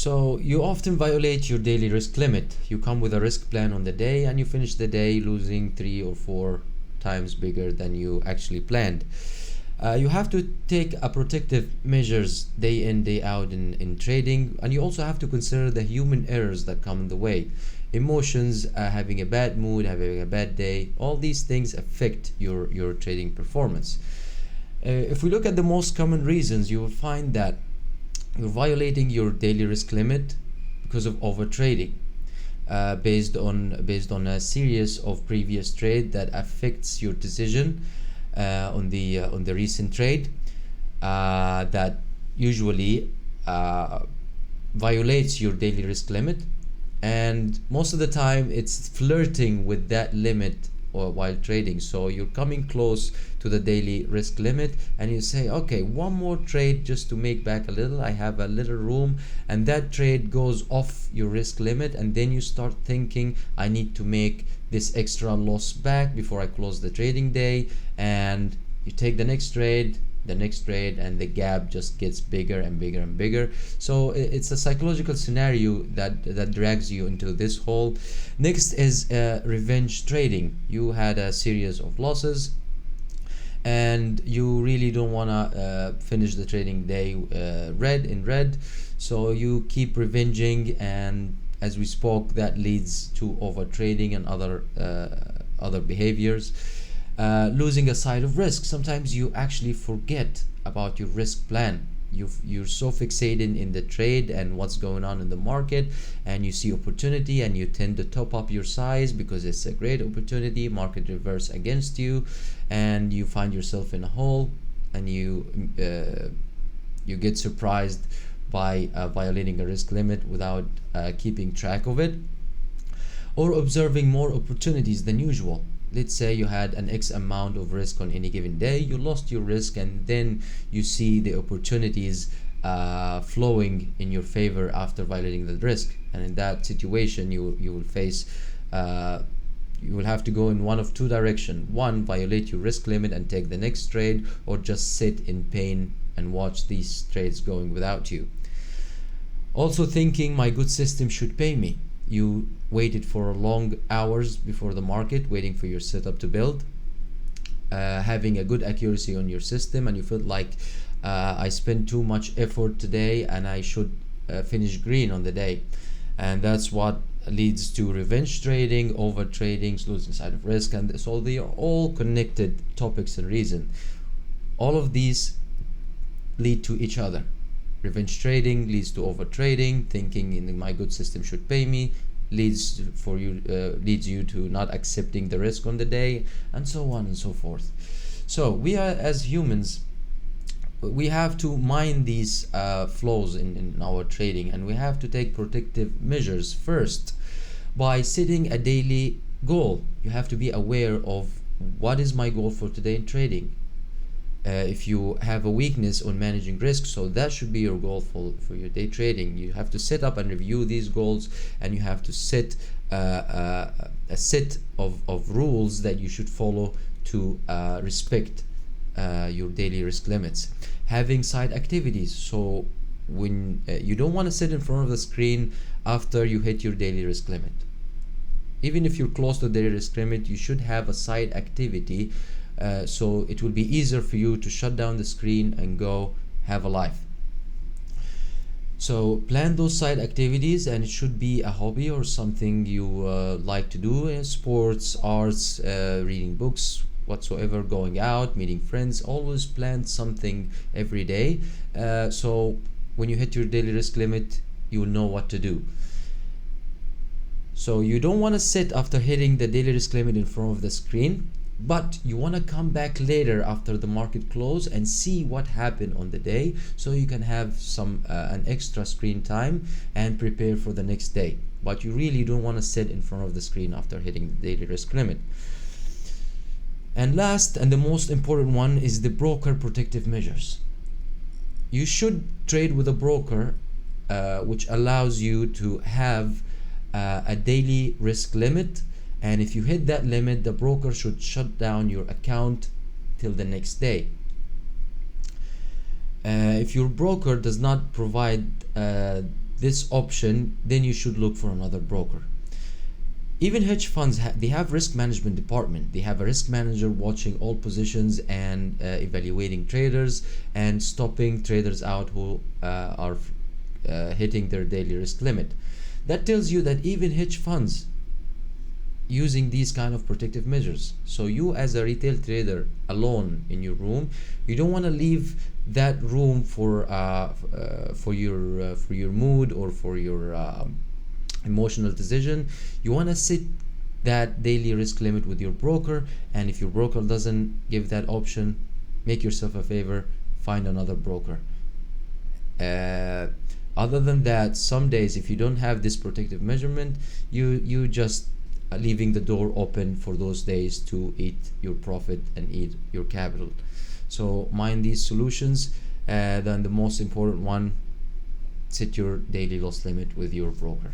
So you often violate your daily risk limit. You come with a risk plan on the day and you finish the day losing 3 or 4 times bigger than you actually planned. You have to take a protective measures day in, day out in trading, and you also have to consider the human errors that come in the way. Emotions, having a bad mood, having a bad day, all these things affect your trading performance. If we look at the most common reasons, you will find that you're violating your daily risk limit because of over trading, based on a series of previous trade that affects your decision on the recent trade, that usually violates your daily risk limit, and most of the time it's flirting with that limit or while trading. So you're coming close to the daily risk limit and you say, okay, one more trade just to make back a little, I have a little room, and that trade goes off your risk limit, and then you start thinking, I need to make this extra loss back before I close the trading day, and you take the next trade, and the gap just gets bigger and bigger and bigger. So it's a psychological scenario that drags you into this hole. Next is revenge trading. You had a series of losses and you really don't want to finish the trading day red, so you keep revenging, and as we spoke, that leads to over trading and other behaviors. Losing a side of risk. Sometimes you actually forget about your risk plan. You're so fixated in the trade and what's going on in the market, and you see opportunity and you tend to top up your size because it's a great opportunity. Market reverse against you and you find yourself in a hole, and you get surprised by violating a risk limit without keeping track of it, or observing more opportunities than usual. Let's say you had an X amount of risk on any given day, you lost your risk, and then you see the opportunities flowing in your favor after violating the risk. And in that situation, you will face, you will have to go in one of two directions. One, violate your risk limit and take the next trade, or just sit in pain and watch these trades going without you. Also thinking, my good system should pay me. You waited for long hours before the market, waiting for your setup to build, having a good accuracy on your system, and you felt like I spent too much effort today and I should finish green on the day. And that's what leads to revenge trading, over trading, losing side of risk, and so they are all connected topics and reason. All of these lead to each other. Revenge trading leads to over trading. Thinking in my good system should pay me leads you to not accepting the risk on the day, and so on and so forth. So we are, as humans, we have to mind these flaws in our trading, and we have to take protective measures first by setting a daily goal. You have to be aware of what is my goal for today in trading. If you have a weakness on managing risk, so that should be your goal for your day trading. You have to set up and review these goals, and you have to set a set of rules that you should follow to respect your daily risk limits. Having side activities, so when you don't want to sit in front of the screen after you hit your daily risk limit. Even if you're close to the daily risk limit, you should have a side activity, so it will be easier for you to shut down the screen and go have a life. So plan those side activities, and it should be a hobby or something you like to do, sports, arts, reading books, whatsoever, going out, meeting friends. Always plan something every day, so when you hit your daily risk limit, you will know what to do. So you don't want to sit after hitting the daily risk limit in front of the screen, but you want to come back later after the market close and see what happened on the day, so you can have some an extra screen time and prepare for the next day. But you really don't want to sit in front of the screen after hitting the daily risk limit. And last, and the most important one, is the broker protective measures. You should trade with a broker which allows you to have a daily risk limit, and if you hit that limit, the broker should shut down your account till the next day. If your broker does not provide this option, then you should look for another broker. Even hedge funds, they have risk management department. They have a risk manager watching all positions and evaluating traders and stopping traders out who are hitting their daily risk limit. That tells you that even hedge funds using these kind of protective measures. So you as a retail trader alone in your room, you don't want to leave that room for your mood or for your emotional decision. You want to set that daily risk limit with your broker, and if your broker doesn't give that option, make yourself a favor, find another broker. Other than that, some days if you don't have this protective measurement, you just leaving the door open for those days to eat your profit and eat your capital. So mind these solutions. Then the most important one, set your daily loss limit with your broker.